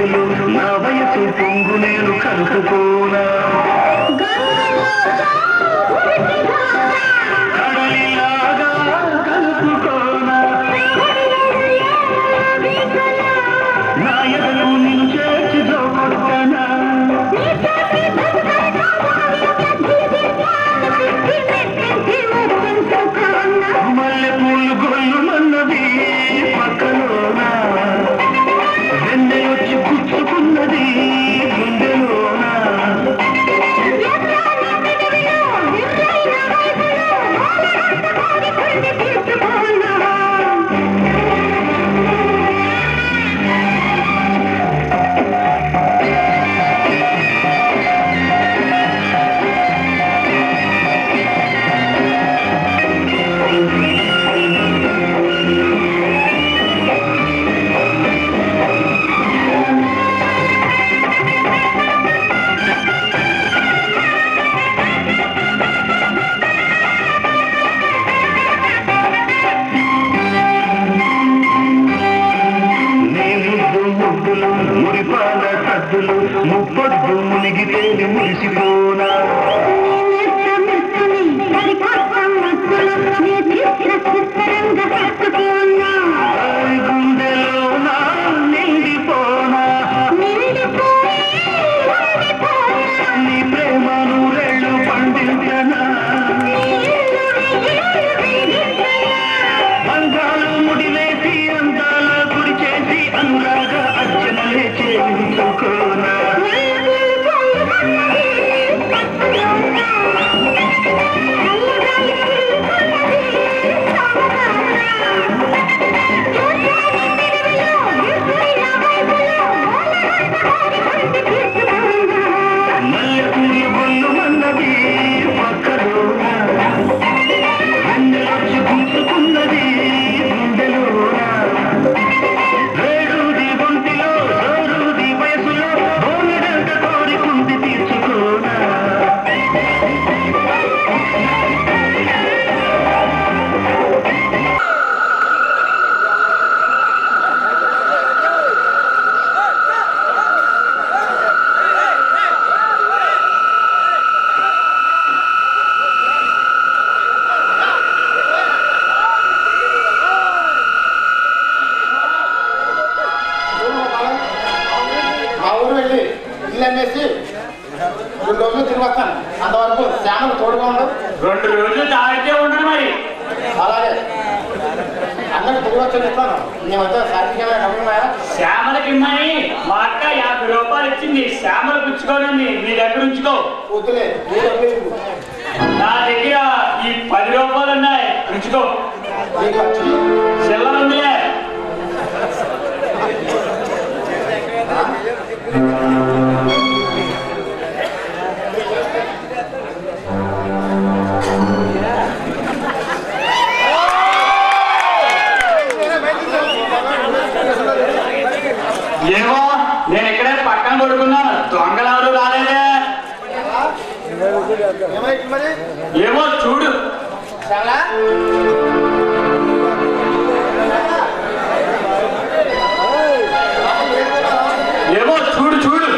వయసులో నా వయసు పొంగు నేను కలుపుకోనా కడలిలాగా కలుపుకోనా నా ఎదలు నిన్ను చేర్చి దోకొట్టనా మల్లె పూలు గొల్లు మన్నది పక్కలోనా వెన్నెలొచ్చి పుచ్చుకున్నది గుండెలోనా మురిపాల సద్దులు ముప్పొద్దు మునిగితేని మురిసిపోనా గుండెలోనా నిండిపోనా నీ ప్రేమ నూరేళ్ళు పండించనా అందాలు ముడివేసి అందాల గుడి చేసి అనురాగ అర్చనలే చేయించుకోనా మల్లెపూలు గొల్లు మన్నది పక్కలోనా వెన్నెలొచ్చి పుచ్చుకున్నది గుండెలోనా వేడుది ఒంటిలో జోరుది వయసులో బోలెడంత కోరికుంది తీర్చుకోనా మా ఊరు వెళ్ళి ఇల్లు అమ్మేసి 2 రోజులు తిరిగి వస్తాను. అంతవరకు శ్యామలు తోడుగా ఉండవు. 2 రోజులు తాగితే ఉండదు మరి. అలాగే అందరికి తిరిగి వచ్చి చెప్తాను. నీ మధ్య సాధించాలని డబ్బులున్నాయా? శ్యామలకి ఇమ్మని మా అక్క 50 రూపాయలు ఇచ్చింది. శ్యామలు పుచ్చుకోనండి, మీ దగ్గర ఉంచుకో. వద్దులే, నీ డబ్బులు ఇవ్వు. నా దగ్గర ఈ 10 రూపాయలు ఉన్నాయి, ఉంచుకో. నీ ఖర్చు చిల్లర ఉందిలే. ఏమో నేను ఇక్కడే పక్కన పడుకున్నాను, దొంగలెవరు రాలేదే. ఏమో చూడు. ఏమో చూడు చూడు.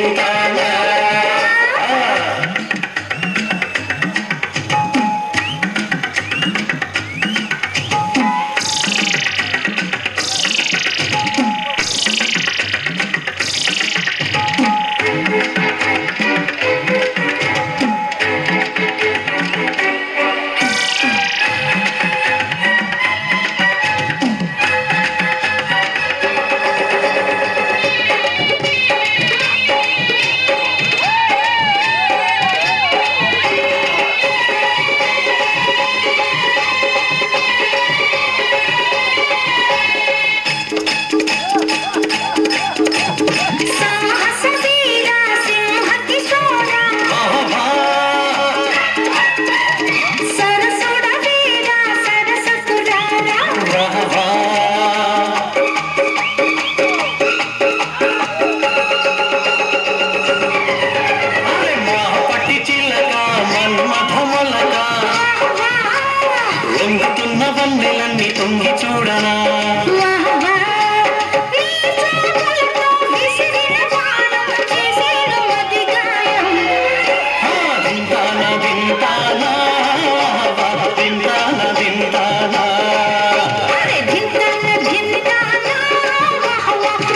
వింటానా వన్నెలన్నీ తొంగి చూడనా వింటానా వింటానా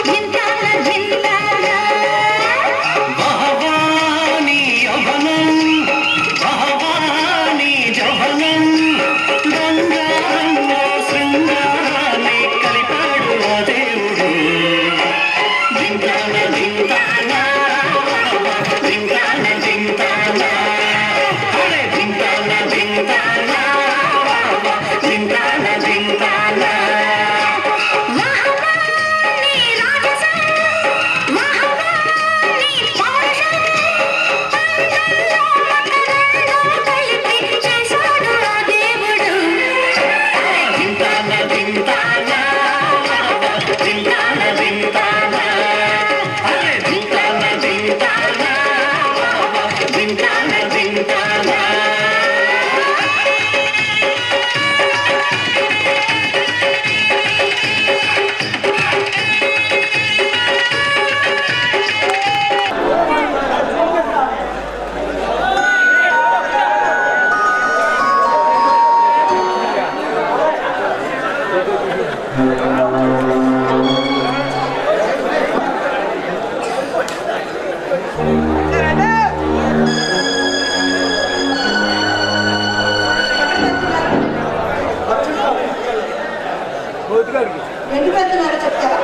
వింటానా వింటానా భవానీ యవనం భవానీ జవనం బంగారంలో శృంగారాన్ని కలిపాడు ఆ దేవుడు వింటానా వింటానా వింటానా వింటానా అరే వింటానా వింటానా వింటానా వింటానా వింటానా వింటానా వింటానా వింటానా అరే వింటానా వింటానా వింటానా వింటానా ఎందుకు వెళ్తున్నారో చెప్తారా?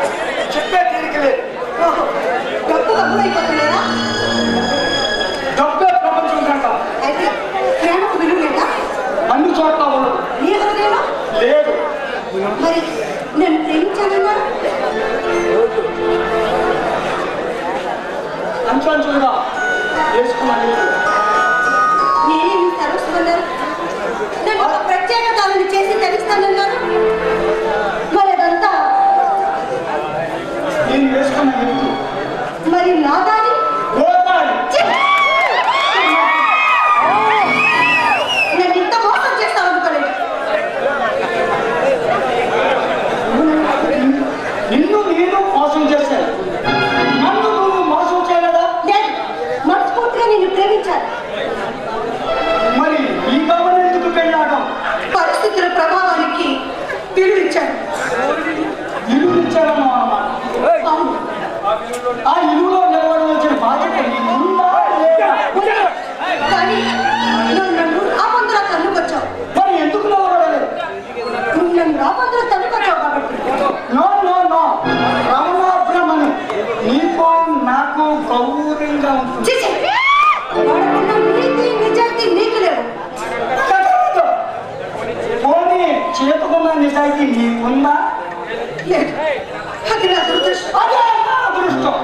చెప్పే తీరిక లేదు. ఓహో, డబ్బు అయిపోతున్నారా? డబ్బే ప్రపంచం కంట అయితే ప్రేమకు విలువ లేదా? అన్ని చోట్ల ఉండదు. నీ హృదయంలో లేదు. మరి నేను ప్రేమించానన్నా అంచులుగా వేసుకున్నాను. నేనేమి తరుస్తున్నారు? నేను ఒక ప్రత్యేకతలను చేసి తెలుస్తానన్నాను. మరి అదంతా నేను వేసుకున్నాను. మరి నా దాని నేను ఇంత మోసం చేస్తాను అనుకోలేదు. నిన్ను నేను మోసం చేశాను. నన్ను నువ్వు మోసం చేయలేదా? లేదు, మనస్ఫూర్తిగా నిన్ను ప్రేమించాను. మరి ఈ భావన ఎందుకు పెళ్ళాడడం? పరిస్థితుల ప్రభావానికి విలువిచ్చాను. ఇల్లు ఇచ్చాడమ్మా అన్నమాట. అవును, ఆ ఇల్లులో నిలబడవలసిన బాధ్యత నీకుందా లేదా? కానీ నువ్వు నన్ను రాబందులో తన్నుకొచ్చావు. మరి ఎందుకు నిలబడలేదు? నువ్వు నన్ను రాబందులో తన్నుకొచ్చావు కాబట్టి. నో నో నో రమణాభ్రమణి నీకు నాకు గౌరవంగా ఉంటుంది. చిచి, వాడకున్న నీతి నిజాయితీ నీకు లేవు. పోనీ చేతుకున్న నిజాయితీ నీకుందా? లేదు, అది నా దురదృష్టం. అదే నా అదృష్టం.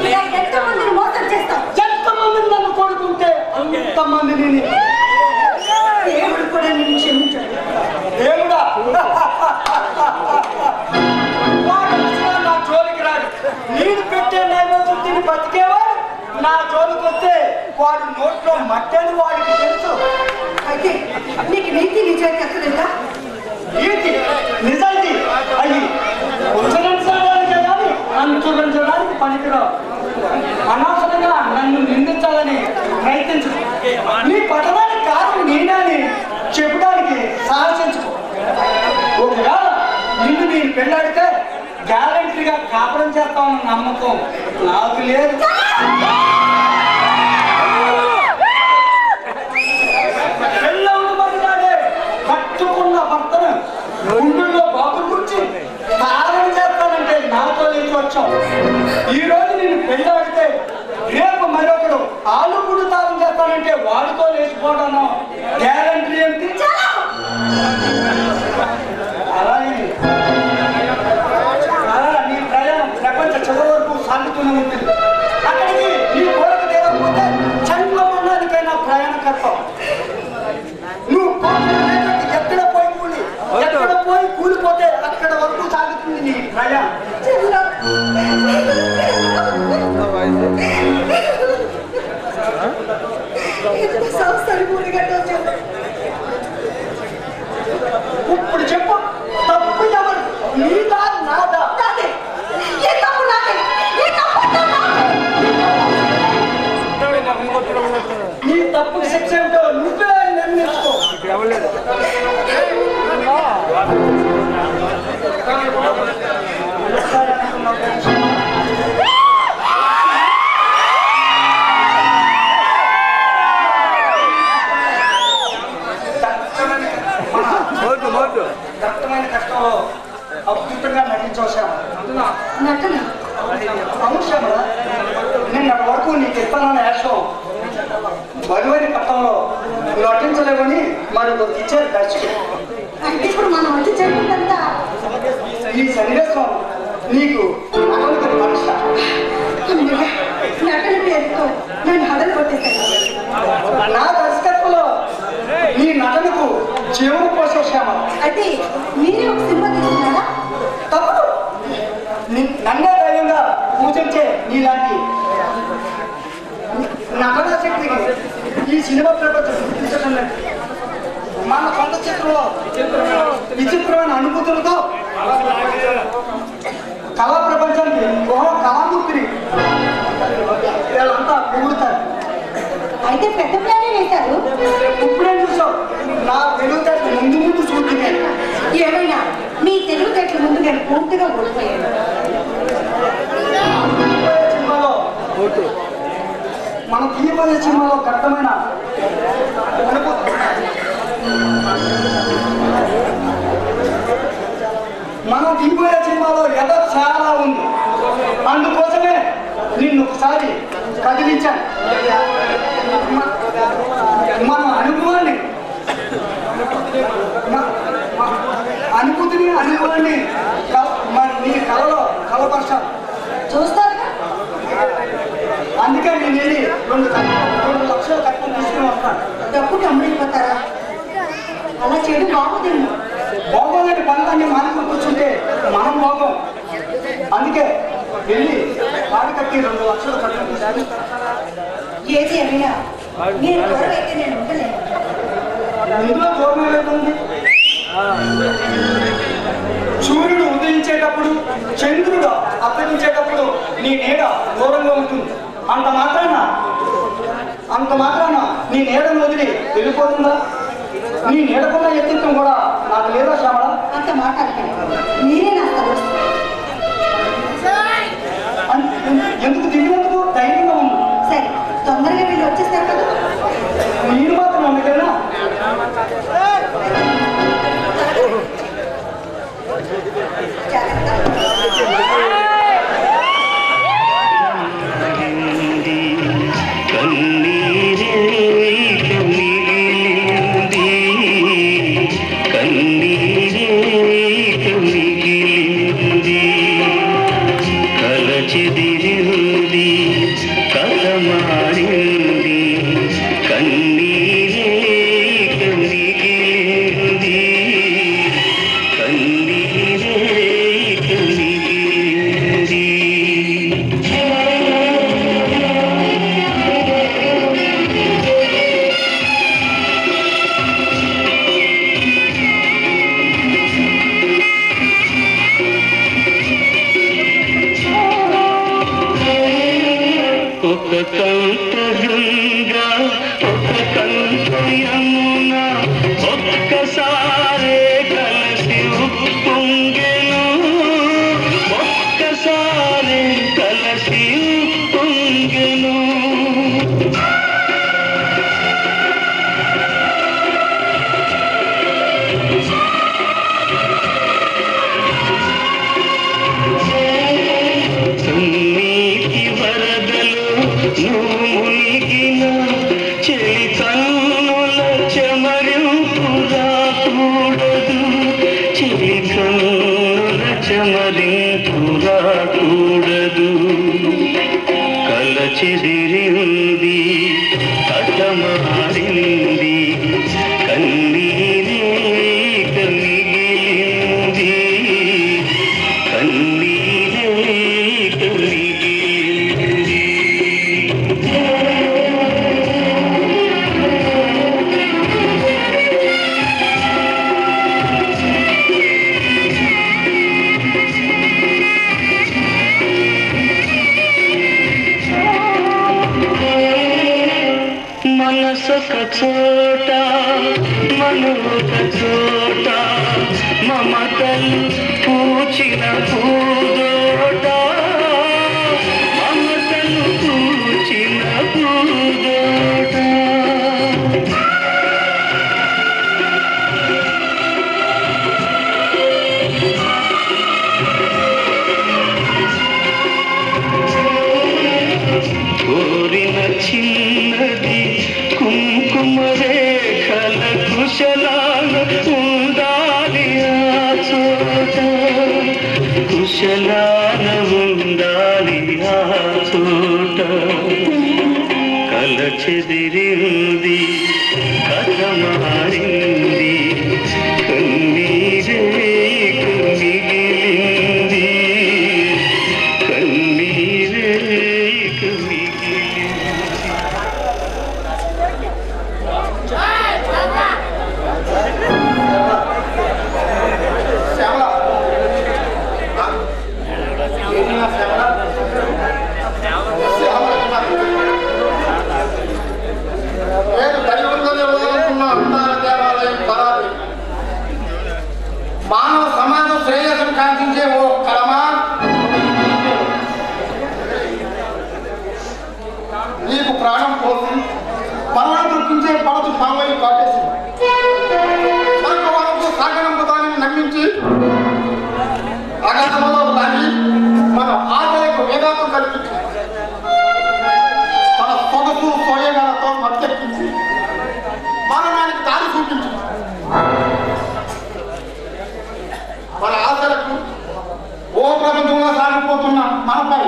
ఇలా ఎంతమందిని మోసం చేస్తావు? ఎంతమంది నన్ను కొడుకుంటే అంతమందిని దేవుడు కూడా నిన్ను క్షమించాడు. దేవుడా వాడు అసలు నా జోలికి రాడు. నేను పెట్టే నైవేద్యం తిని బతికేవాడు నా జోలికి వస్తే వాడు నోట్లో మట్టని వాడికి తెలుసు. అయితే నీకు నీతి నిజాయితీ అక్కర్లేదా? నీతి నిజాయితీ అయ్యి ఉచ్చరించడానికి కానీ అనుసరించడానికి పనికిరావు. అనవసరంగా నన్ను నిందించాలని ప్రయత్నించు. నీ పట్టణానికి కారణం నేనని చెప్పడానికి సాహసించుకో. ఒకవేళ నిన్ను నేను పెళ్ళాడితే గ్యారంటీగా కాపురం చేస్తామన్న నమ్మకం నాకు లేదు. పెళ్ళవుతుందన్నాడే కట్టుకున్న భర్తను గుండెల్లో బాబులు గురించి కారణం చేస్తానంటే నాతో లేచి వచ్చాం. ఈ రోజు నేను పెళ్ళాడితే రేపు మరొకడు ఆలు తాళం చేస్తానంటే వాడితో లేచిపోతాను. గ్యారంటీ ఏంటి? అలాగే నీ ప్రయాణం ప్రపంచ చివరి వరకు సాగుతూనే ఉంటుంది. అక్కడికి నీ కోరిక తీరకపోతే చనిపోవడానికైనా ప్రయాణం కడతావు. నువ్వు ఎక్కడ పోయి కూలిపోతే అక్కడ వరకు సాగుతుంది నీ ప్రయాణం. ఇప్పుడు చెప్పు, తప్పు ఎవరు? నీదా నాదా? నీ తప్పుకి శిక్ష ఏంటో నువ్వే నిర్ణయించుకో. దట్టమైన కష్టంలో అద్భుతంగా నటించవచ్చాము. అంశం నిన్నటి వరకు నీకు ఇస్తానన్న యాశం బరువైన కట్టంలో నటించలేమని మరి ఇచ్చారు దర్శకుడు. ఇప్పుడు మనం వచ్చి చెప్పుకుంటా ఈ సన్నివేశం నీకు నటనకు పరీక్ష. నటన పేరుతో నన్ను హడలు కొట్టేశాను. నా దర్శకత్వంలో నీ నటనకు జీవన పోషేశాము. అయితే మీరే ఒక సినిమా తీసుకున్నారా? తప్పుడు నన్నే ధైర్యంగా పూజించే నీలాంటి నటనా శక్తికి ఈ సినిమా ప్రపంచం గుర్తించడం లేదు. మన సొంత చిత్రంలో విచిత్రమైన అనుభూతులతో కళా ప్రపంచానికి ఓహో కళామూర్తిని వీళ్ళంతా పొగుడుతారు. అయితే పెద్ద ప్లానే వేశారు. ఇప్పుడేం చూసావు? నా తెలివితేటలు ముందు ముందు చూస్తుంది. ఏమైనా మీ తెలివితేటల ముందు నేను పూర్తిగా ఓడిపోయాను. సినిమాలో మన తీయబోయే సినిమాలో కష్టమైన మనం తీయబోయే సినిమాలో ఎద చాలా ఉంది. అందుకోసమే నిన్ను ఒకసారి కదిలించాను. మన అనుభవాన్ని అనుభవాన్ని నీ కళలో కలపరచాలి. చూస్తారుగా. అందుకే నేను వెళ్ళి 2 లక్షల కట్టం తీసుకుని వస్తాను. డబ్బు కమ్ముడిపోతారా? అలా చేయడం బాగుందేమో. బాగోలేని పనులన్నీ మానుకుని కూర్చుంటే మనం బాగోం. అందుకే వెళ్ళి పాడి కట్టి 2 లక్షల కట్టం తీసుకుని. ఏది ఏమైనా మీరు అయితే నేను ఉండలేను. ఇందులో దూరం ఏమైంది? సూర్యుడు ఉదయించేటప్పుడు చంద్రుడు అస్తమించేటప్పుడు నీ నీడ దూరంగా ఉంటుంది. అంత మాత్రాన నీ నీడను వదిలి వెళ్ళిపోతుందా? నీ నీడకున్న వ్యక్తిత్వం కూడా నాకు లేదా శ్యామల? అంత మాట అనకండి. మీరే నా సమస్య. ఎందుకు దిగినందుకు ధైర్యంగా ఉంది. సరే, తొందరగా వీళ్ళు వచ్చేస్తారు కదా. నేను మాత్రం అందుకేనా? కలచిదిరింది ఒక కంట గంగా ఒక కంట యమున ఒక్కసారే కలసి ఉప్పొంగెను ఒక్కసారే కలసి ఉప్పొంగెను మునిగిన చెలి కన్నుల చెమరింపురాకూడదు చెలి కన్నుల చెమరింపురాకూడదు కల చెదిరింది కటమారింది కన్నీరే మిగిలింది కన్నీరే మిగిలింది మనసొక చోట మనొక చోట మమతలు పూచిన పూదోట మమతలు పూచిన పూదోట కోరిన చిన్నది కుంకుమ రేఖల కుశలాన ఉండాలి ఆ చోట కుశలాన ఉండాలి ఆ చోట కల చెదిరింది కథ మారింది కన్నీరే మిగిలింది కన్నీరే మిగిలింది మానవ సమాజ శ్రేయస్సును కాంక్షించే ఓ కలమా నీకు ప్రాణం పోసి పర్వతం దృష్టించే పడచు పాంగలు కాటేసి వరకు సాగనంపుతానని నమ్మించి అగాధంలో లాగి మన ఆశలకు వేదాంతం కల్పించి తన సొగసు సోయగాలతో మత్తెక్కించి మరణానికి దారి చూపించి మన ఆశలకు ఓ ప్రపంచంలో సాగిపోతున్న మనపై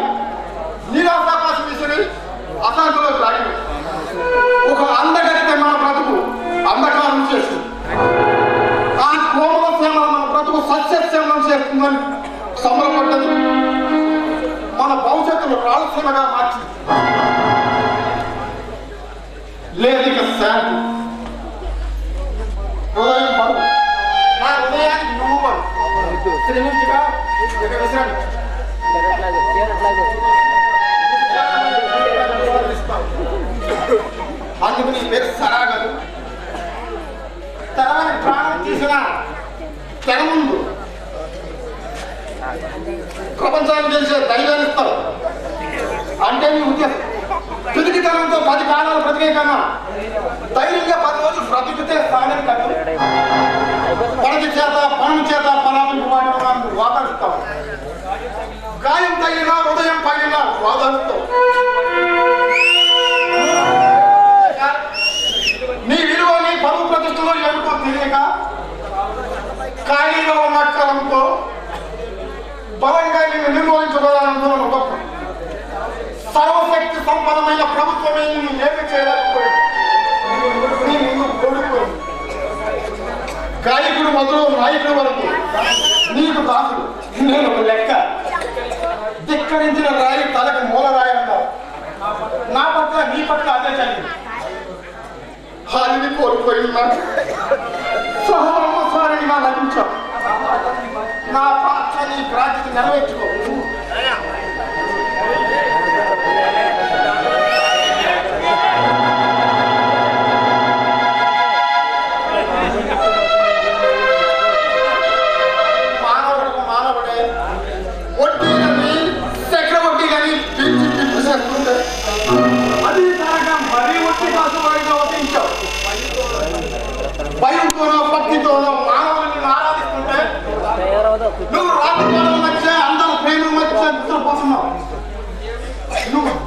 నీరావకాశం విసిరి అశాంతిలో లాగి ఒక అందగడితే మన బ్రతుకు అంధకారం చేస్తుంది ఆ కోమల సేవ మన బ్రతుకు సస్యసేవనం చేస్తుందని సంబరపడ్డది మన భవిష్యత్తును రాలసీమగా మార్చింది లేదిక శాంతి హృదయం బరువు నా హృదయానికి నువ్వు బరువు శ్రమించగా ఇక విశ్రాంతి అందుకు నీ పేరు సరాగదు తరాన్ని ప్రాణం తీసిన తెర ముందు ప్రపంచాన్ని తెలిసే ధైర్యాన్ని ఇస్తావు అంటే నీ ఉద్దేశం పిరికితనంతో 10 కాలాలు బ్రతికే కన్నా ధైర్యంగా 10 రోజులు బ్రతికితే సాగని కట్టు పడకి చేత పనం చేత పరామింపు వాడడం వాదాడుతావు గాయం తగిలినా హృదయం పగిలినా వాదాడుతావు నీ విలువ నీ పరువు ప్రతిష్టలో ఏమిటో తెలియక ఖాళీగా ఉన్న కాలంతో బలంగా నిన్ను నిర్మూలించుకోవాలనుకున్న గొప్ప సర్వశక్తి సంపన్నమైన ప్రభుత్వమే నిన్ను ఏమి చేయలేకపోయింది నీ ముందు కోడిపోయింది గాయకుడు మొదలు నాయకుడు వరకు నీకు దాసుడు నేను ఒక లెక్క ధిక్కరించిన రాయి తలకు మూల రాయి అన్నావు నా పట్ల నీ పట్ల అదే చదివి హాలిని కోల్పోయినా సహోసారిగా లభించావు నా పాత్ర నీ బాధ్యత నెరవేర్చుకో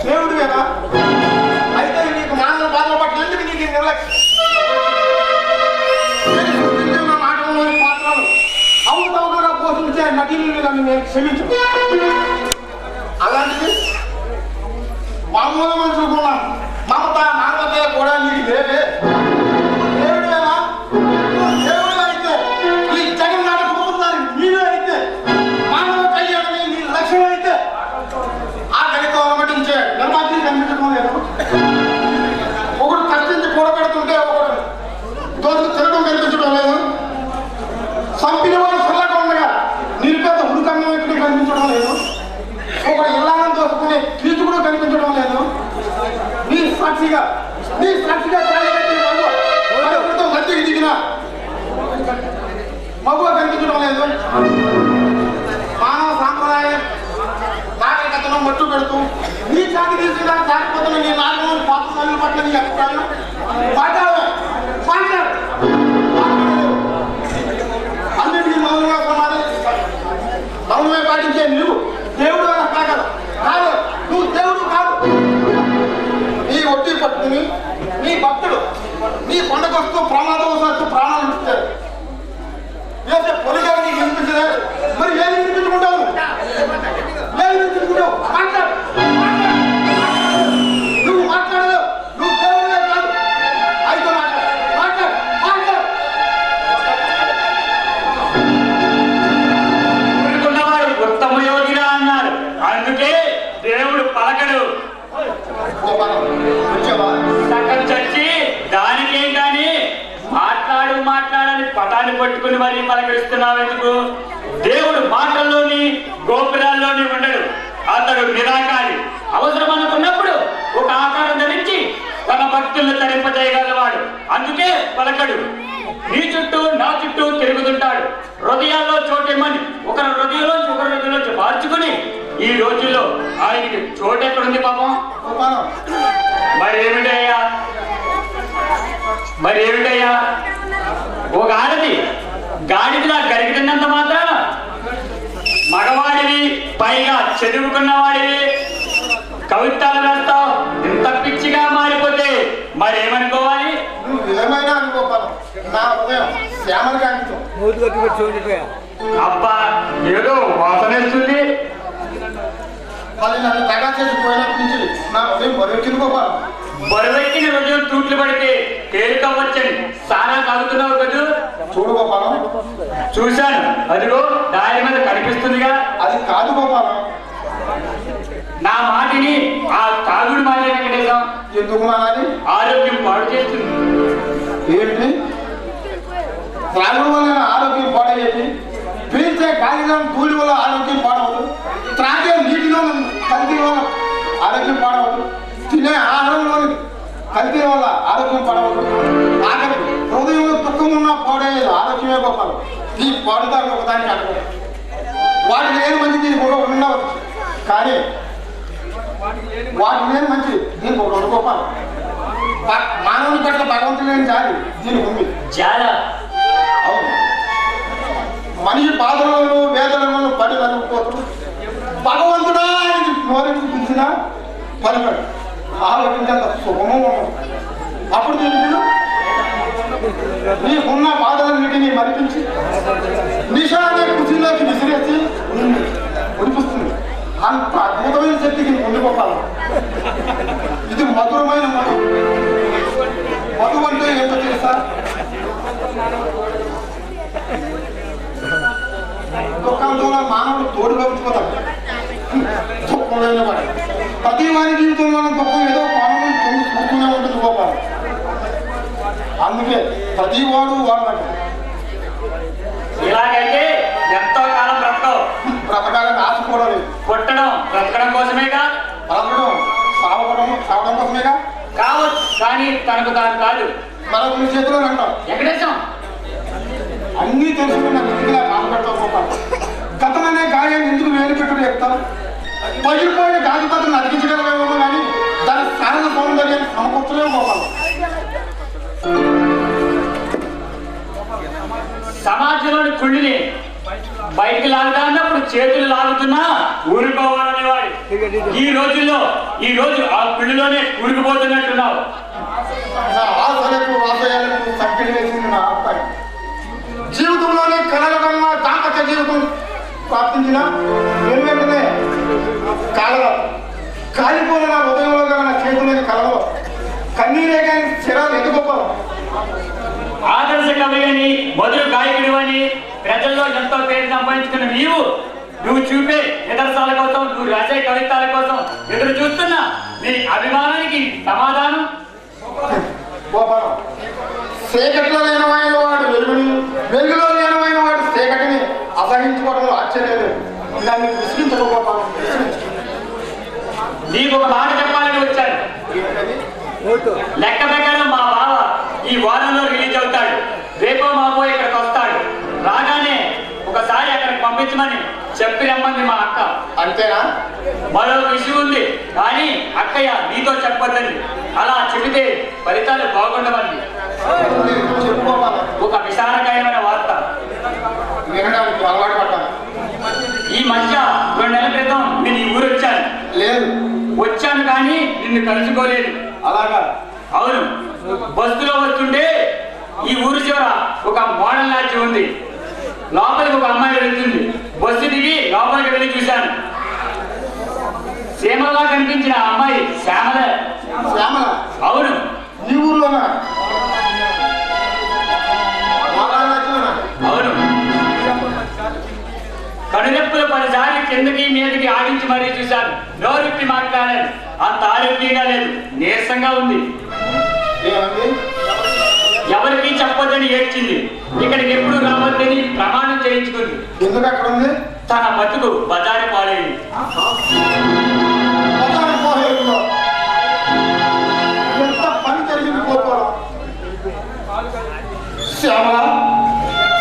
దేవుడు కదా అయితే నీకు మానవ బాధ పట్ల ఎందుకు నీకు నిర్లక్ష్యం నాటకంలోని పాత్రలు అవుతవుగా పోషించే నటీలను నేను క్షమించను అలాంటిది మామూలు మనుషులుకున్నాం మమత మానవత కూడా నీకు లేవే దేవుడు కదా దేవుడు అయితే ఈ జగన్ నాటకపోతున్నారు నీవే అయితే మానవ కళ్యాణమే నీ లక్ష్యం అయితే ఆ గణితం పట్టించే నిర్మాతలు కనిపించడం లేదు ఒకడు కష్టించి కూడబెడుతుంటే ఒకడు దోషు తినడం కనిపించడం లేదు సంపిన వాడు చల్లగా ఉండగా నిరుపేద హృదయం ఎక్కడ కనిపించడం లేదు ఒకడు ఇల్లాలను దోసుకునే కీచుకుడు కనిపించడం లేదు నీ సాక్షిగా మధ్యకి దిగిన మగువ కనిపించడం లేదు మానవ సాంప్రదాయం నాగరికతను మట్టు పెడుతూ నీ చాటి తీసుకున్నా చాటిపోతున్న నీ నాగరిక పాత్రలు పట్ల నీ అభిప్రాయం అన్నిటికీ మౌనంగా మౌనమే పాటించే నువ్వు దేవుడు కాదు నువ్వు దేవుడు కాదు నీ ఒట్టి పట్టుకుని నీ భక్తుడు నీ పండగొస్తూ ప్రమాదవశాత్తు ప్రాణాలు ఇస్తారు వేసే పొలిగా నీకు వినిపించదే మరి ఏం వినిపించుకుంటావు మాట్లాడు నువ్వు మాట్లాడలేవు నువ్వు దేవుడే కాదు అయితే మాట్లాడు ఉత్తమ యోగిగా అన్నారు అందుకే దేవుడు పలకడు సగం చచ్చి దానికేం కానీ మాట్లాడని పటాన్ని పట్టుకుని మరీ పలకరిస్తున్నావు ఎందుకు దేవుడు మాటల్లోని గోపురాల్లోని ఉండడు అతడు నిరాకారి అవసరం అనుకున్నప్పుడు ఒక ఆకారం ధరించి తన భక్తులను తరింపజేయగలవాడు అందుకే పలకడు నీ చుట్టూ నా చుట్టూ తిరుగుతుంటాడు హృదయాల్లో చోటేమని ఒకరి హృదయంలోంచి మార్చుకుని ఈ రోజుల్లో ఆయనకి చోటు ఎక్కడుంది పాపం మరేమిటయ్యా ఒక ఆడది గాడిదిలా గరిగినంత మాత్రాన మగవాడివి పైగా చదువుకున్నవాడివి కవిత్వాలు రాస్తావు ఇంత పిచ్చిగా మారిపోతే మరేమనుకోవాలి ఏమైనా అనుకోపాలి నా హృదయం శ్యామలుగా అబ్బా ఏదో వాసనేస్తుంది వాళ్ళు నన్ను తగా చేసి పోయినప్పటి నుంచి నా హృదయం బరువెక్కిపోపాలి బరువెక్కిన హృదయం తూట్లు పడితే తేలికవచ్చని సారా తాగుతున్నావు కదా చూడు గోపాలం చూశాను అదిగో దారి మీద కనిపిస్తుందిగా అది కాదు గోపాలం నా మాటిని ఆ తాగుడు మానే వెంకటేశం ఎందుకు మానాలి ఆరోగ్యం పాడు చేస్తుంది ఏంటి త్రాగుడు వల్ల ఆరోగ్యం పాడయ్యేది పీల్చే గాలిలో కూలి వల్ల ఆరోగ్యం పాడవదు త్రాగే నీటిలో కల్తీ వల్ల ఆరోగ్యం పాడవదు తినే ఆహారంలో కల్తీ వల్ల ఆరోగ్యం పాడవదు ఆఖరి హృదయంలో దుఃఖం ఉన్నా పాడేది ఆరోగ్యమే గొప్పలు ఈ పాడుదారులు ఒకదానికి అడగదు వాటికి లేని మంచి దీనికి ఒక ఉండవచ్చు కానీ వాటికి లేని మంచి దీనికి ఒక గొప్పలు మానవుని పట్ల భగవంతుడు లేని జాలి దీనికి ఉంది చాలా అవును మనిషి బాధలను వేదనలను పడి నలుపుకోతూ భగవంతుడా అని నోరెందుకు పిలిచినా పలికాడు ఆలోచించేంత సుఖము ఉండదు అప్పుడు నీకున్న బాధలన్నిటినీ మరిపించి నిషానే కుర్చీలోకి విసిరేసి నిన్ను ఉడిపిస్తుంది అంత అద్భుతమైన శక్తికి ఉండిపోతాను ఇది మధురమైన మధు అంటే ఏంటో తెలుసా దుఃఖంతో మానవుడు తోడుగా ఉంచుకోతాడు దుఃఖం లేని వాడు ప్రతి వారి జీవితంలో దుఃఖం ఏదో పానం చూస్తూనే ఉంటుంది గోపాలం అందుకే ప్రతి వాడు వాడు ఇలాగైతే ఎంతో కాలం బ్రతకవు బ్రతకాలని ఆశ కూడా లేదు బ్రతకడం కోసమేగా బ్రతకడం సావడం కోసమేగా కావచ్చు కానీ తనకు తాను కాదు మనకు నీ చేతిలో అంటాం వెంకటేశం అన్నీ తెలుసుకుని నాకు ఇంటిగా మాట్లాడుతూ పోతాను గతమనే గాయాన్ని ఎందుకు వేలు పెట్టుడు చెప్తాను పగిలిపోయిన గాజుపత్రం అతికించగలమేమో కానీ దాని సహజ సౌందర్యాన్ని సమకూర్చలేము పోతాను సమాజంలోని కుళ్ళిని బయటికి లాగుతా అన్నప్పుడు చేతులు లాగుతున్నా ఊరుకోవాలనేవాడు. ఈ రోజు ఆ పిల్లిలోనే ఊరికిపోతున్నట్టున్నావు. నా ఆశలకు ఆశయాలకు సంఖ్యలు వేసింది నా అబ్బాయి. జీవితంలోనే కలల కన్నా దాంపత్య జీవితం ప్రాప్తించిన వెంటనే కాలలో కాలిపోయిన నా ఉదయంలో కానీ నా చేతులేని కలలో కన్నీరే కానీ చిరాలు ఎదుగుపోవడం. ఆదర్శ కవి అని మొదలు గాయకుడు అని ప్రజల్లో ఎంతో పేరు సంపాదించుకున్న నువ్వు చూపే నిదర్శనాల కోసం, నువ్వు రాసే కవిత్వాల కోసం ఎదురు చూస్తున్నా నీ అభిమానానికి సమాధానం. చీకట్లో లేనమైన వాడు వెలుగుని, వెలుగులో లేనమైన వాడు చీకటిని అసహించుకోవడంలో ఆశ్చర్యం లేదు. దాన్ని విసిగించకపోతాను. నీకు ఒక మాట చెప్పాలని వచ్చాను. లెక్క ప్రకారం మా బావ ఈ వారంలో రిలీజ్ అవుతాడు. రేపో మాపో ఇక్కడికి వస్తాడు. రాగానే ఒకసారి అక్కడికి పంపించమని చెప్పి రమ్మంది మా అక్క. అంతేనా? మరో విషయం ఉంది కానీ అక్కయ్య నీతో చెప్పొద్దని. అలా చెబితే ఫలితాలు బాగుండవని. ఒక విశాలకరమైన వార్త వినడానికి అలవాటు పడ్డాను. ఈ మధ్య 2 నెలల క్రితం నేను ఈ ఊరు వచ్చాను. లేదు, వచ్చాను కానీ నిన్ను కలుసుకోలేదు. అలాగా? అవును. బస్సులో వస్తుంటే ఈ ఊరు చివర ఒక మోడల్ లాడ్జి ఉంది. లోపలికి ఒక అమ్మాయి వెళ్తుంది. బస్సు దిగి లోపలికి వెళ్ళి చూశాను. శ్యామలా కనిపించిన ఆ అమ్మాయి శ్యామల. శ్యామల? అవును. ఈ ఊర్లోనా? అవును. కనురెప్పులు 10 సార్లు కిందకి మీదకి ఆడించి మరీ చూశాను. నోరుప్పి మాట్లాడాను. అంత ఆరోగ్యంగా లేదు, నీరసంగా ఉంది. ఎవరికి చెప్పొద్దని ఏడ్చింది. ఇక్కడికి ఎప్పుడు రావద్దని ప్రమాణం చేయించుకుంది. ఎందుకు అక్కడ ఉంది? తన బతుకు బజారు పాలైంది. ఎంత పని జరిగింది పోతాడు. శ్యామల,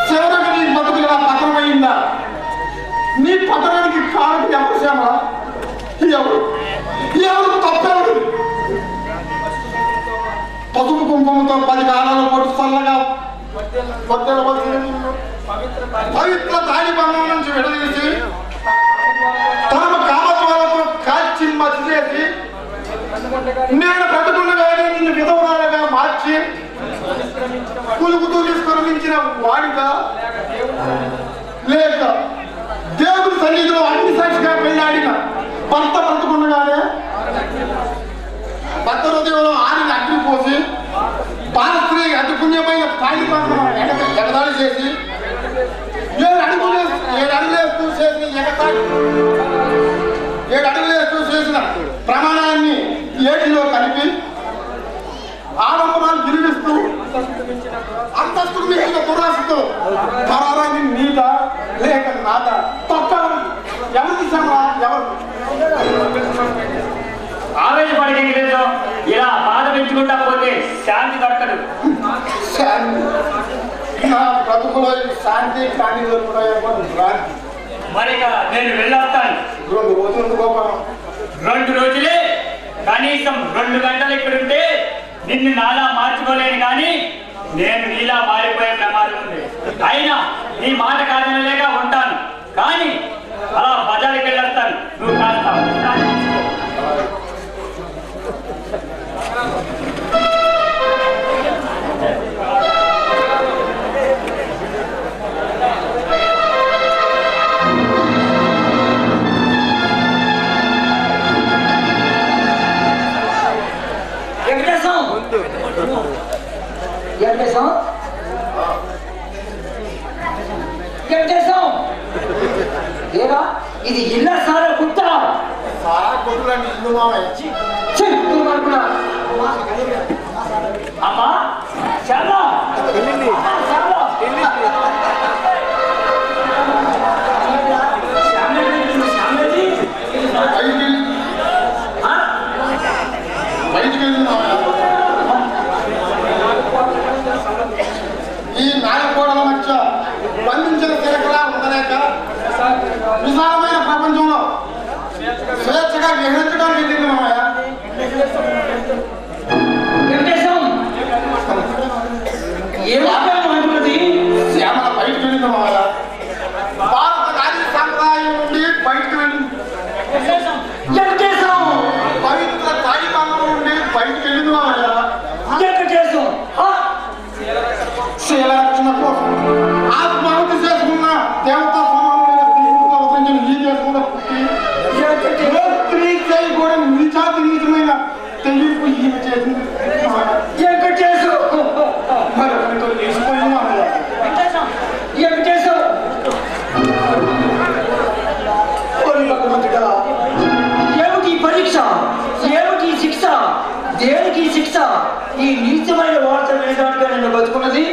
చివరికి నీ బతుకు ఇలా పతనమైందా? నీ పతనానికి కారణం ఎవరు శ్యామల? ఎవరు తప్పెవరు? పసుపు కుంకుమతో 10 కాలాల పాటు చల్లగా పవిత్ర తాళి బంధం నుంచి విడదీసి తమ కామత్వాలతో కాల్చి మసి చేసి నేను బ్రతుకుండగానే నిన్ను విధవరాలుగా మార్చి పులుగుతూ నిష్క్రమించిన వాడిగా లేక దేవుడి సన్నిధిలో అన్ని సాక్షిగా పెళ్ళాడిన భర్త బ్రతుకుండగానే భర్త హృదయంలో ఆరిని అగ్ని పోసి బాలస్త్రీ అతి పుణ్యమైన తాళి బంధం ఎగదాడి చేసి 7 అడుగులేస్తూ చేసిన ప్రమాణాన్ని ఏటిలో కలిపి ఆడంబరాలు గిరిగిస్తూ అంతస్తుకు మించిన దురాశతో పరారాన్ని నీదా లేక నాదా తప్ప ఎవరికి శ్రమరా? ఎవరు? ఆవేశపడికి లేదు. ఇలా బాధ పెంచుకుంటా పోతే శాంతి దొరకదు. శాంతి? నా బ్రతుకులో శాంతి కానీ దొరుకుతాయేమో భ్రాంతి. మరిక నేను వెళ్ళొస్తాను. 2 రోజులు గోపాలం. 2 రోజులే? కనీసం 2 గంటలు ఇక్కడుంటే నిన్ను నాలా మార్చుకోలేను కానీ నేను నీలా మారిపోయే ప్రమాదం ఉంది. అయినా నీ మాట కాదనలేక ఉంటాను కానీ అలా బజారుకి వెళ్ళొస్తాను. నువ్వు కాస్త ఇది ఇల్లా సారా కుట్ట సారా కొట్టులండి ఇల్లు మామయ్య. అమ్మా చాలా బయటికి వెళ్ళింది మామయ్య. ఈ నాలుగోడల మధ్య బంధించిన తిరగలా ఉండలేక విశాలమైన ప్రపంచంలో స్వేచ్ఛగా విహరించడానికి వెళ్ళింది మామయ్య. శ్యామల బయటికి వెళ్ళింది మామయ్య. భారత వెంకటేశం శీలరక్షణ కోసం ఆత్మాహుతి చేసుకున్న దేవత సమానమైన ఈ చేసుకున్న స్త్రీ కూడా నీచాతి నీచమైన తెలియపు ఈమె చేసింది వెంకటేశం మరొకరితో తీసుకుపోయినా వెంకటేశం భగవంతుడా, ఏమిటి పరీక్ష, ఏమిటి శిక్ష, దేనికి శిక్ష? ఈ నీచమైన వార్త వినడానికి నేను బతుకున్నది.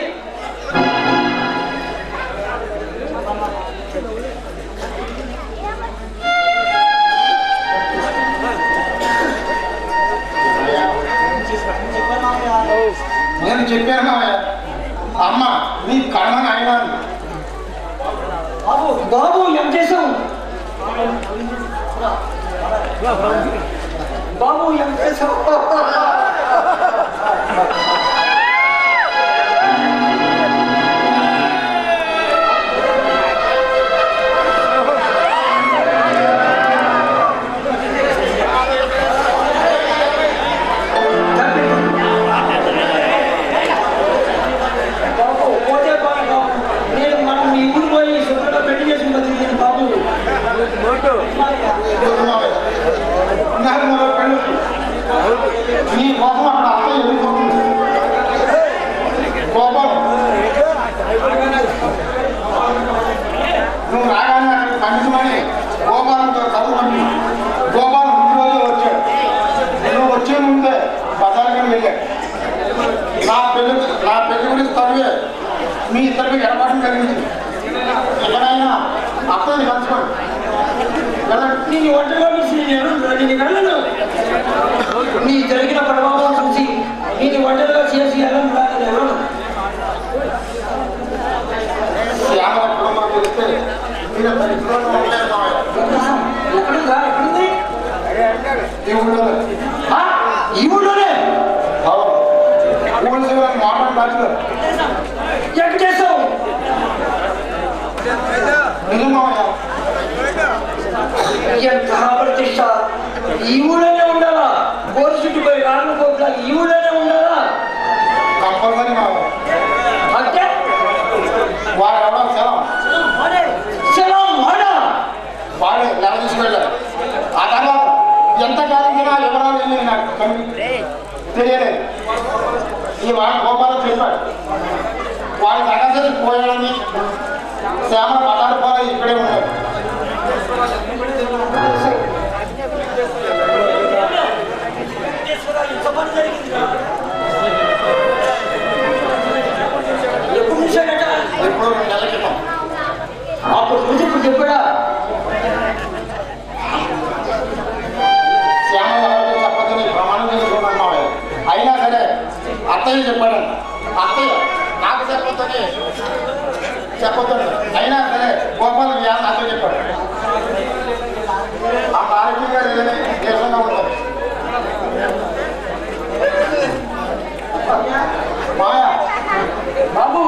నేను చెప్పాను అమ్మ నీ కర్మని అయినాను బాబు ఏం చేసాం? బాబు ఏం చేసాం? నీ కోసం అక్కడ అత్త ఎదుర్కొంటుంది కోపం నువ్వు రాగానే అక్కడ కనీసమని గోపాలంతో కలుగుతుంది. గోపాలం ముందు రోజు వచ్చాడు. నువ్వు వచ్చే ముందే బజార్కి వెళ్ళాడు. నా పెళ్లి గురించి తరువే మీ ఇద్దరికి ఎడబాటు కలిగింది. ఎక్కడైనా అత్తని కలుసుకోండి. నేను ఒంటరిగా నేను వెళ్ళను. నీ జరిగిన ప్రభావం చూసి నేను ఒంటరిగా చేసి వెళ్ళను. శ్యామల కుటుంబం తెలిస్తే ఎక్కడుందా? ఎక్కడుంది? ఈ ఊళ్ళోనే మాట్లాడు వెంకటేశం ఎంత ప్రతిష్ట! ఈ ఊళ్ళోనే ఉండాలా? గోరు చుట్టుపోయి కాళ్ళు కోట్ల ఈ ఊళ్ళోనే ఉండాలా? కంపల్సరీ అంటే వాడు ఎవరో సెలవు సెలవు వాడా వాడే నెల తీసుకెళ్ళారు. ఆ తర్వాత ఎంతకాలం తినాలి వివరాలు వెళ్ళి నాకు తెలియలేదు. ఈ వాడు గోపాలం చెప్పాడు. వాడు తగ్గసేసి పోయాడని శ్యామ పదాలు కూడా ఇక్కడే ఉన్నాడు. ఎప్పుడు చూశాడట? ఎప్పుడు 2 నెలల క్రితం. అప్పుడు చూసి ఇప్పుడు చెప్పాడా? శ్యామ ఎవరితో చెప్పదని ప్రమాణం చేసుకున్నాను. అయినా సరే అత్తయ్య చెప్పాడు. అత్తయ్య నాకు చెప్పొద్దని అయినా సరే గోపాలం నాతో చెప్పాడు. ఆ ఆరోగ్యంగా లేదని దేశంగా ఉంటుంది. మాయా బాబు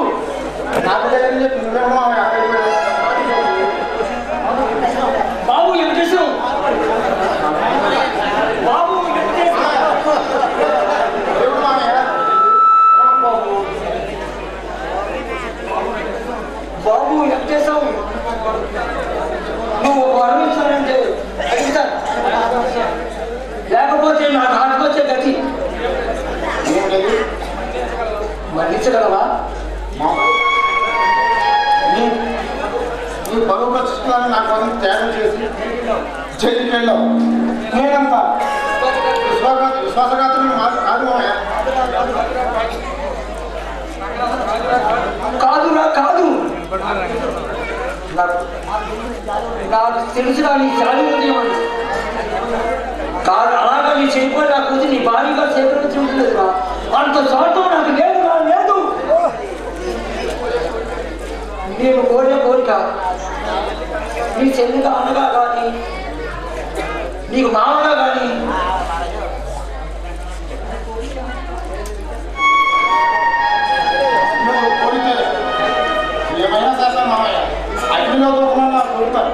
నాకు లేదని చెప్పి నువ్వేమో ఆమె అక్కడికి వెళ్ళి బాబు వెంకటేశం బాబు దేవుడు మామయ్య బాబు వెంకటేశం నువ్వు వరణించాలంటే అడుగుతాను. లేకపోతే నాకు ఆటకొచ్చే గతి మరణించగలవా? నీ బరువు ప్రతిష్టాన్ని నా కోసం త్యాగం చేసి జైలుకి వెళ్ళావు. నేనంతా విశ్వాసఘాతం కాదు మామయ్య. కాదురా కాదు. నాకు తెలుసురా నీ జాలి ఉదయం కాదు. అలాగా నీ చనిపోయి నా కూతురు నీ భారీగా సేకరించలేదురా. అంత స్వార్థం నాకు లేదురా, లేదు. నేను కోరే కోరిక నీ చెల్లిగా అన్నగా కానీ నీకు మామగా కానీ నువ్వు కోరితే ఏమైనా చేస్తాను మామయ్య. అగ్నిలో దూకున్నా కోరుతాను.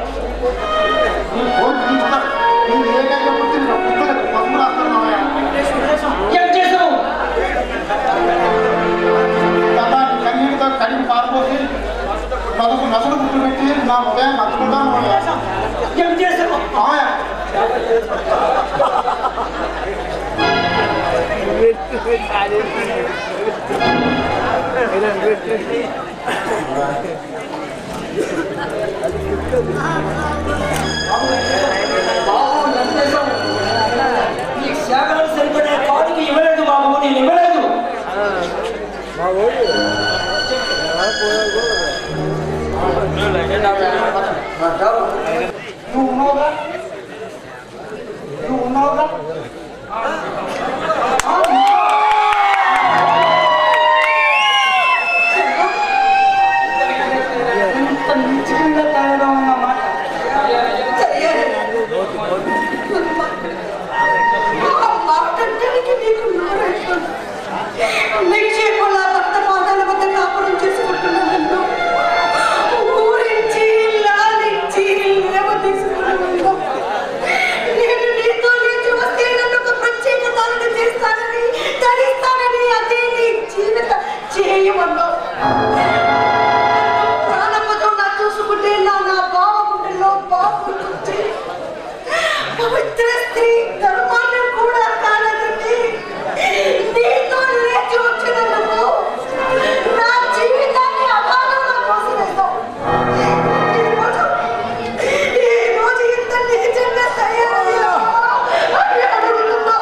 నీ కోరిక తీస్తాను. నువ్వు ఏకైనా పుట్టిన పుస్తకం పసుపు రాస్తాను మామయ్య. ఏం చేసావు? ఈ సేవలు సరిపడే కాడికి ఇవ్వలేదు బాబు, నేను ఇవ్వలేదు. నువ్వు ఉన్నావుగా, నువ్వు ఉన్నావుగా. ఎంత మించిగా తయారుగా ఉన్నమాట. నిక్షేపంలా భర్త పాదాల వద్ద కాపురం చేసుకుంటున్నాను. ఊరించి లాలించి లేవ తీసుకున్నాను. నేను నీతో లేచి వస్తే నన్ను ఒక ప్రత్యేక దానిని చేస్తానని, ధరిస్తానని, అదే నీ జీవిత చేయమన్నావు. ప్రాణపదం నా చూసుకుంటే నా బావ గుండెల్లో బాబు వచ్చి పవిత్ర స్త్రీ ధర్మాన్ని కూడా కాలదండి. నీతో లేచి వచ్చినందుకు నా జీవితాన్ని అగాధంలో పోసివేస్తావు. ఈ రోజు ఇంత నిజంగా తయారయ్యా అని అడుగుతున్నా.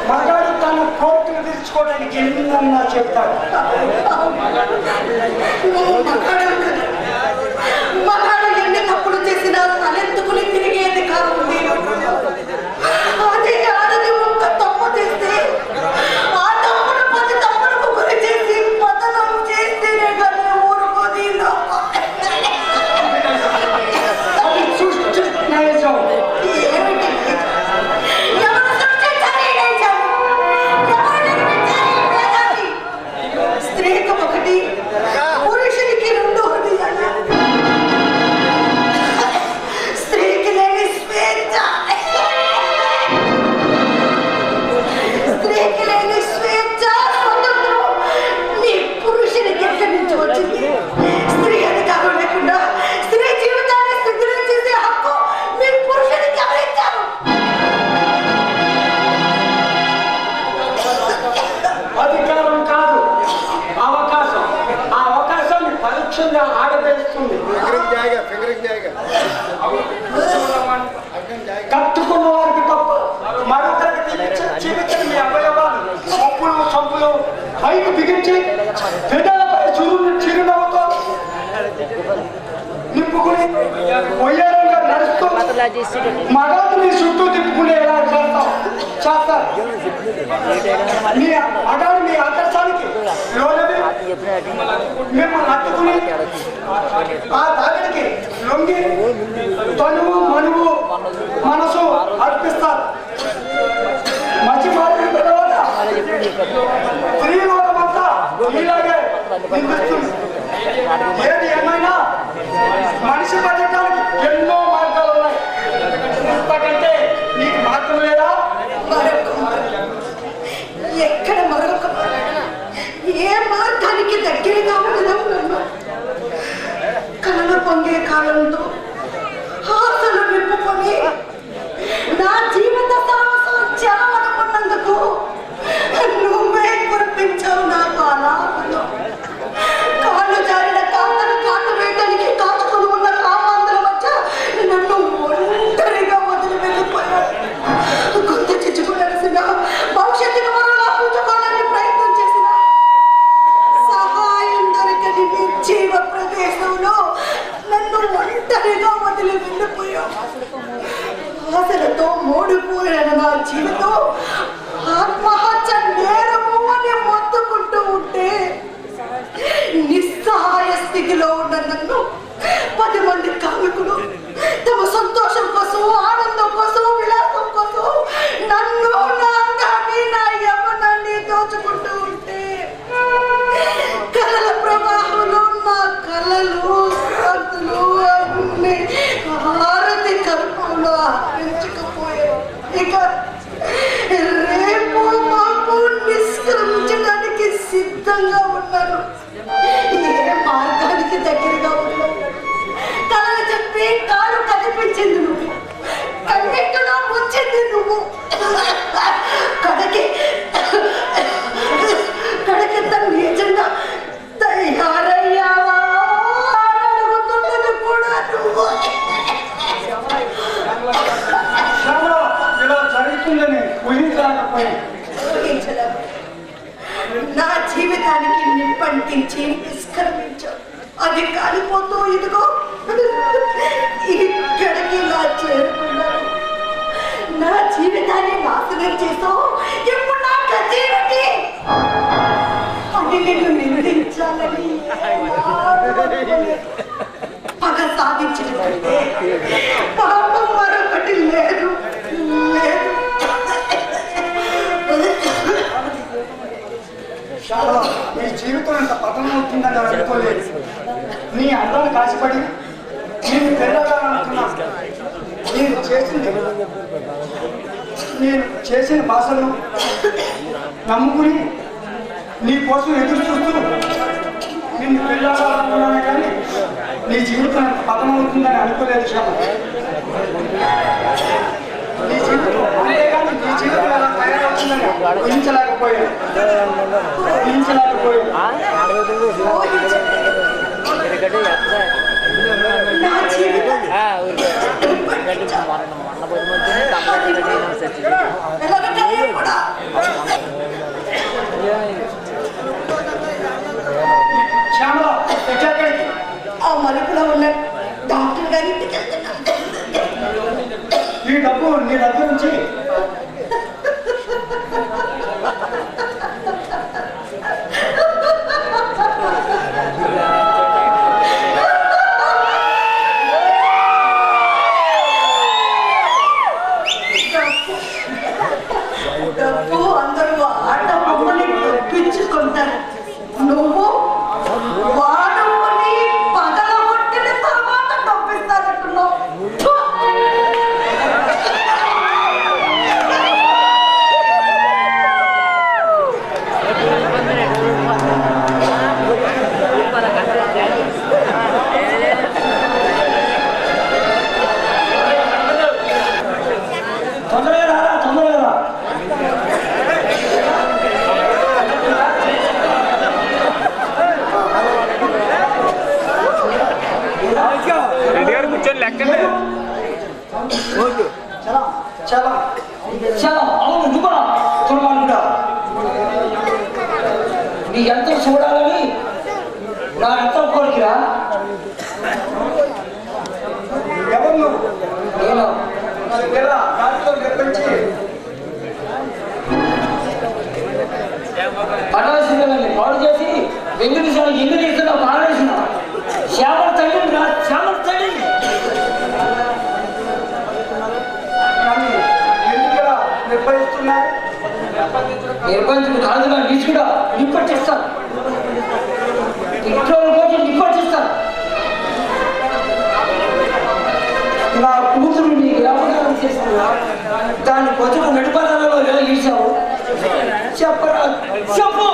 మగాడు తన కోరికలు తీర్చుకోవడానికి ఎన్నన్నా చెప్తాడు. మగాడు ఎన్ని తప్పులు చేసినా తలెత్తుకుని తిరిగేది కాదు. అదే ఆడది ఒక్క తప్పు చేస్తే ఆ తప్పును 10 తప్పులకు గురి చేసి పతనం చేస్తేనే కానీ ఊరుకోది. అది సృష్టి నైజం. ఏమిటి? ఎవరు సృష్టించారు ఈ నైజం? ఎవరు నిర్మించారు ఈ భేదాన్ని? స్త్రీకి ఒకటి, పురుషునికి 2 హృదయాలు. స్త్రీకి లేని స్వేచ్ఛ, స్త్రీకి లేని స్వేచ్ఛ, స్వతంత్రం నీ పురుషునికి ఎక్కడి నుంచి వచ్చింది? స్త్రీ అధికారం లేకుండా స్త్రీ జీవితాన్ని స్థితిలో చేసే హక్కు మీ పురుషునికి ఎవరిచ్చారు? అధికారం కాదు, అవకాశం. ఆ అవకాశాన్ని పరీక్షగా ఆడవేస్తుంది. కట్టుకున్న వారికి తప్ప మరొకరికి జీవితం మీ అవయవాలు సంపులు పైకి బిగించి పెద్దలపై చిరునవ్వుతో నింపుకుని ఒయ్యారంగా నడుస్తూ మగాడు మీ చుట్టూ తిప్పుకునేలా చేస్తారు. మీ మగాడు మీ ఆదర్శానికి లోనవి మిమ్మల్ని హత్తుకుని ఆ తాగడికి లొంగి తనువు మనువు మనసు అర్పిస్తారు. మర్చిపోయిన తర్వాత స్త్రీలోకమంతా ఇలాగే నిందిస్తుంది. ఏది ఏమైనా మనిషి బతకడానికి ఎన్నో మార్గాలు ఉన్నాయి. ఇంతకంటే నీకు మార్గం లేదా? ఎక్కడ మరొక ఏ మార్గానికి దగ్గరగా ఉండడం? కళలు పొంగే కాలంతో ఆశలు నింపుకొని నా జీవిత సాహసం చేయాలనుకున్నందుకు నువ్వే కురిపించావు నా పాలాపలో. కాళ్ళు జారిన కాళ్ళను కాళ్ళు వేయడానికి కాచుకొని ఉన్న కామాంతల మధ్య నన్ను ఒంటరిగా వదిలి వెళ్ళిపోయాడు. గుర్తు చిచ్చుకోవలసిన భవిష్యత్తును మరోలా పూజకోవడానికి ప్రయత్నం చేసిన సహాయం దొరకని నిర్జీవ ప్రదేశంలో నన్ను ఒంటరిగా వదిలి వెళ్ళిపోయావు. ఆశలతో మోడిపోయిన నా జీవితం ఆత్మహత్య నేరము అని మొత్తుకుంటూ ఉంటే నిస్సహాయ స్థితిలో ఉన్న నన్ను 10 మంది కామికులు తమ సంతోషం కోసం, ఆనందం కోసం, విలాసం కోసం నన్ను, నా అందాన్ని, నా యవ్వనాన్ని దోచుకుంటూ ఉంటే కళల ప్రవాహంలో నా కళలు శాంతులు అన్ని హారతి కర్పంలో పెంచుకుపోయాయి. ఇక రేపు మాకు నిష్క్రమించడానికి సిద్ధంగా ఉన్నాను. ఏ మార్గానికి దగ్గరగా ఉన్నాను? అది కాలిపోతూ ఇదిగో ఇక్కడికి నా చేరుకున్నాను. నా జీవితాన్ని నాశనం చేసావు. ఇప్పుడు నా గతేమిటి అని నిన్ను నిందించాలని పగ సాధించినట్టే పాపం మరొకటి లేదు లేదు. నీ జీవితం ఎంత పతనం అవుతుందని అనుకోలేదు. నీ అందాన్ని కాసిపడి నేను పెళ్ళాలనుకున్నా. నేను చేసిన భాషను నమ్ముకుని నీ కోసం ఎదురు చూస్తూ నిన్ను పెళ్ళాలనుకున్నాను, కానీ నీ జీవితం ఎంత పతనం అవుతుందని అనుకోలేదు శ్యామ. నీ జీవితం అంతేగాని నీ జీవితం ఎలా తయారవుతుందని ఊహించలేకపోయాను. ఆ మలుపులో ఉన్న డాక్టర్ గారి ఇంటికి వెళ్తున్నాను. ఈ డబ్బు నీ దగ్గర నుంచి డబ్బు అందరూ ఆట బొమ్మని పిచ్చుకుంటారు. నువ్వు వాడుకొని పగలగొట్టిన తర్వాత డబ్బిస్తానంటున్నావు. అవును నువ్వు తుర్మానుడా, నీ ఎంత చూడాలని నా ఎంత కోరికరా. ఎవరు నువ్వు? నేను దాంట్లో నిర్మించి పడవలసిందని పాడు చేసి ఎన్ని తీసిన పాడేసిన శ్యామల తల్లి రా. శ్యామల తల్లి నిర్బంధుడు కాదుగా నీచుడా, నిప్పటిస్తాను. ఇంట్లో రోజు నిప్పటిస్తాను. నా కూతురు నీ వ్యాపారం చేస్తున్నా, దాని బతుకు నడిపదాలలో ఎలా ఈసావు చెప్పరా? చెప్పు.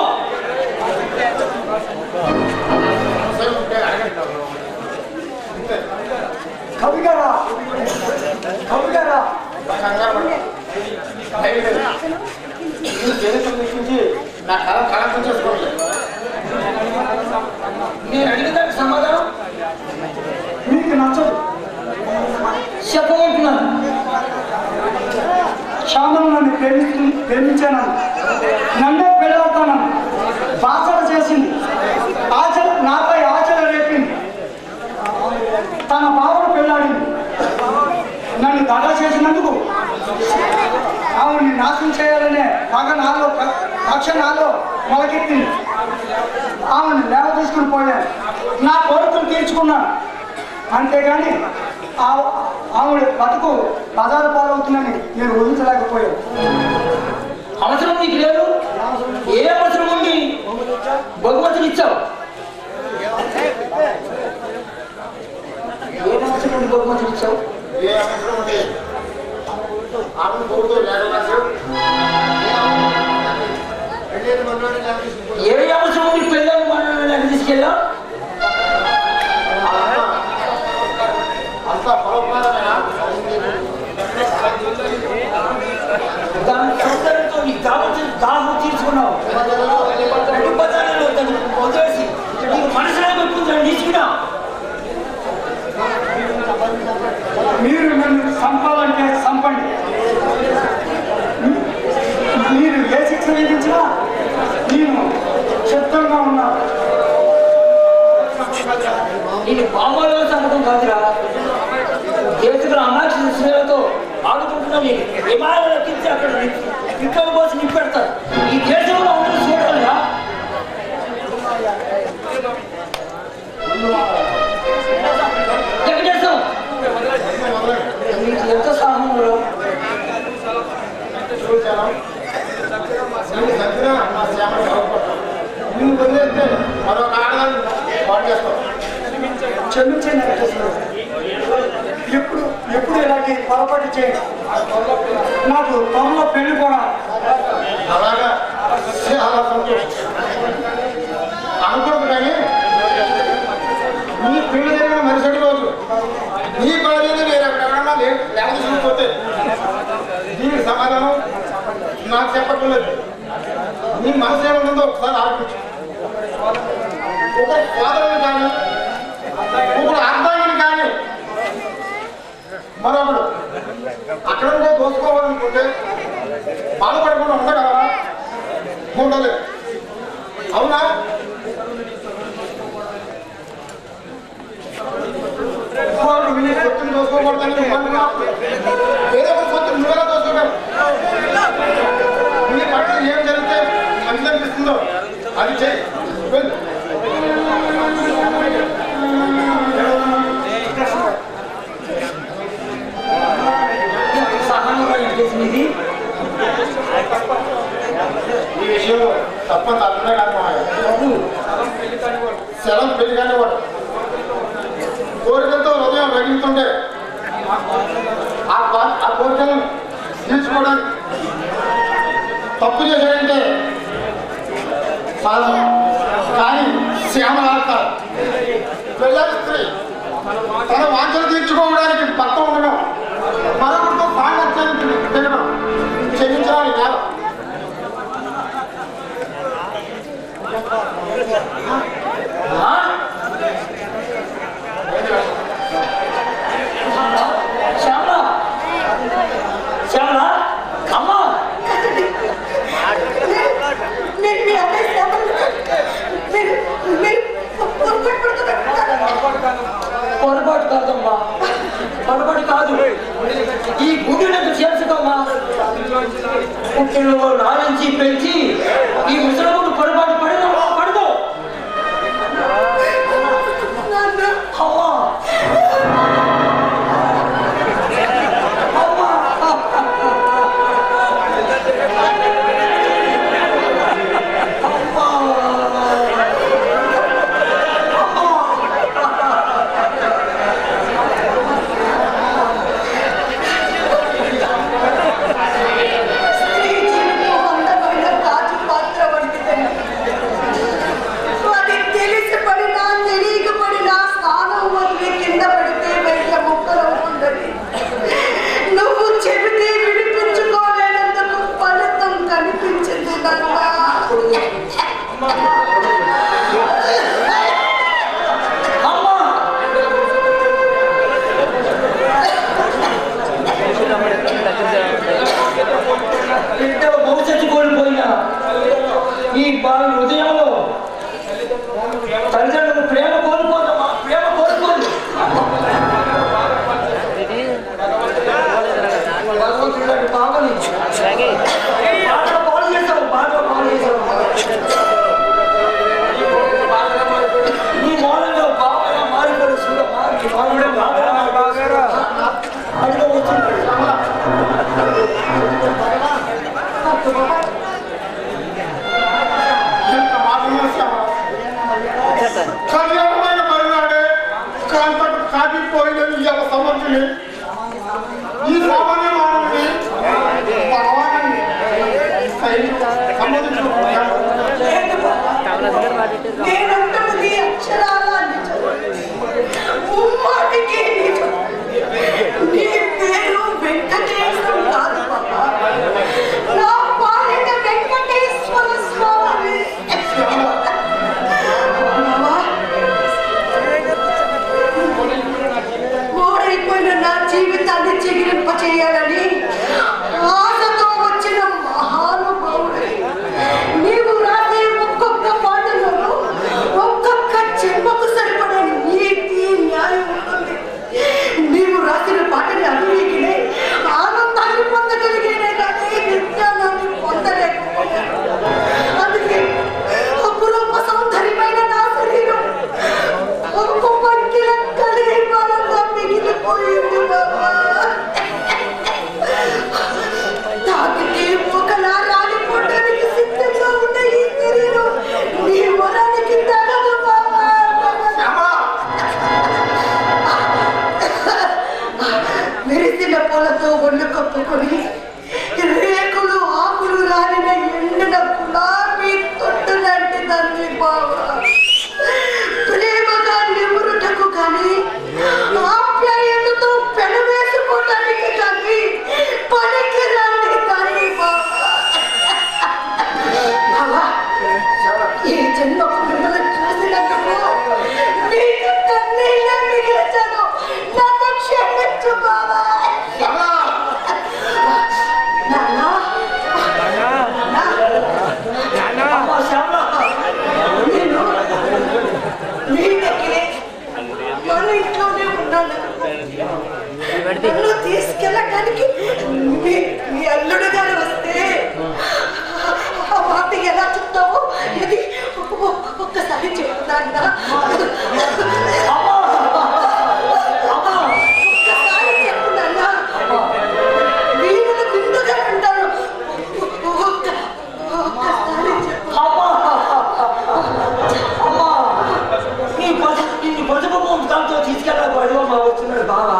కవిగారా, కవిగారా, నా కళ చేసుకోండి. నేను అడిగిన సమాధానం మీకు నచ్చదు. చెప్పమంటున్నాను. శ్యామను నన్ను ప్రేమించాను, నన్నే పెళ్ళాడతానని భాషణ చేసింది. నాపై ఆచరణ రేపింది. తన బావను పెళ్ళాడింది. నన్ను దగా చేసినందుకు ఆవిడ్ని నాశనం చేయాలనే కక్ష నాలో మొలకెత్తింది. ఆమెను లేవ తీసుకుని పోయాను. నా కోరికలు తీర్చుకున్నాను. అంతేగాని ఆవిడ బతుకు బజారు పాలవుతుందని నేను ఊహించలేకపోయాను. అవసరం నీకు లేదు. ఏ అవసరం ఉండి బహుమతిని ఇచ్చావు? ఏ అవసరం ఉండి బహుమతిని ఇచ్చావు? ఏ అవసరం ఉంది? ఆమెను కోరుతూ ఏ అవసరం ఉండి పెళ్ళని మనం తీసుకెళ్ళా? అంతా పరోపకారమేనా? దాని సౌందర్యంతో నీకు కావాల్సిన దాహం తీర్చుకున్నావు. వదిలేసి నీకు మనసులో పెట్టుకుంటాను తీసుకున్నా. మీరు నన్ను చంపాలంటే చంపండి. మీరు ఏ శిక్ష విధించినా నేను చిత్తంగా ఉన్నా. ఇది మామూలు సంగతం కాదురా. దేశంలో అమాక్ష స్త్రీలతో ఆడుకుంటున్న విమానాలు ఎక్కించి అక్కడ ఇంట్లో పోసి నింపెడతారు. ఈ దేశంలో అందరూ చూడాలిరా. వెంకటేశం నీకు ఎంత సాహంలో నిన్ను వదిలేస్తే మరొక ఆడదాన్ని పాటు చేస్తావు. క్షమించండి వెంకటేశ్వర. ఎప్పుడు ఎప్పుడు ఇలాంటి పొరపాటు చేయండి. నాకు త్వరలో పెళ్లి కూడా. అలాగా చాలా సంతోషం. అనుకోదు కానీ నీ పెళ్లి జరిగిన మరుసటి రోజు నీ భార్యని నేను ఎక్కడెక్కడన్నా లేక తీసుకుపోతే దీనికి సమాధానం నాకు చెప్పట్లేదు. నీ మనసు ఏముందో ఒకసారి ఆలోచించు. ఒక సోదరుని కానీ ఒకడు అర్థాన్ని కానీ మరొకడు అక్కడ కూడా దోసుకోవాలనుకుంటే బాధపడకుండా ఉండగలరా? ఉండలేదు. అవునా? వాడు నీ సొత్తుని దోసుకోకూడదని వేరే ఒక సొత్తుని నువ్వెలా దోసుకోగలవు? నీ పట్ల ఏం జరిగితే మంచి అనిపిస్తుందో అది చేయి. వెళ్ళు. ఈ విషయంలో తప్పని తప్పనే కాదు మామయ్య. శలం పెళ్లి కానివాడు కోరికలతో హృదయం రగిలుతుంటే ఆ కోరికలను తీర్చుకోవడానికి తప్పు చేశాడంటే సాధన. కానీ శ్యామలాత పెళ్ళాలి స్త్రీ తన వాంఛలు తీర్చుకోవడానికి భర్త ఉండడం, మరొకరితో సాంగత్యానికి తినడం క్షమించడానికి కాదు. శ్యామలా శ్యామలా అమ్మా నేను మీ అబ్బాయి పొరపాటు కాదమ్మా, పొరపాటు కాదు. ఈ గుండెలకు చేర్చుకోమ్మా. పుట్టిలో నారించి పెంచి ఈ ముసలముడు పొరపాటు పడదు పడదు. అమ్మా భవిష్యత్తు కోల్పోయినా ఈ బావి హృదయంలో తల్లిదండ్రులు ప్రేమ కోల్పోతామా? ప్రేమ కోల్పోదు. భగవంతుడు బావని బాగా పాలు చేశావు, బాగా పాలు చేశావు. నీ మూలంలో బాగా మారిపోయి చూడమ్మా. నీ మూలంలో బాగా అడిగా వచ్చింది. ఎంత మాటలు కళ్యాణమైన మరునాడే కాంతకు కాటిపోయినది ఈ సమర్థుని ఈ సామాన్య మానవుని భగవాన్ని నేనంటున్నది అక్షరాల నిజం. ముమ్మాటికి నిజం. నీ పేరు వెంకటేశ్వర కాదు బాబా. నా పాలిట వెంకటేశ్వర స్వామి. ఓడైపోయిన నా జీవితాన్ని చెగిరింపచేయాలని ఆశతో వచ్చిన మహానుభావుడు. నీవు రాసే ఒక్కొక్క పాటలోనూ ఒక్కొక్క జన్మకు సరిపడని నీతి పూలతో ఒళ్ళు కప్పుకొని రేకులు ఆకులు రాలిన ఎండిన గులాబీ తొట్టు లాంటి దాన్ని బావా. ప్రేమగా నిమురుటకు కానీ ఆప్యాయతతో పెనవేసుకోవటానికి కానీ పనికి రాని దాన్ని బావా. ఈ జన్మకు మిమ్మల్ని చూసినందుకు మీకు కన్నీళ్ళే మిగిల్చాను. నన్ను క్షమించు బావా. మన ఇంట్లోనే ఉన్నాను. నన్ను తీసుకెళ్ళడానికి మీ అల్లుడు గారు వస్తే ఆ మాట ఎలా చెప్తావో ఇది ఒక్కసారి చెప్తాను. ఒక్కసారి చెప్తున్నా. వీళ్ళని గుండుగా ఉంటాను. ఒక్కసారి చెప్పు. ఈ పసుపు దాంతో తీసుకెళ్ళబడి మా వచ్చినాడు బాబా.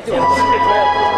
శ్యామల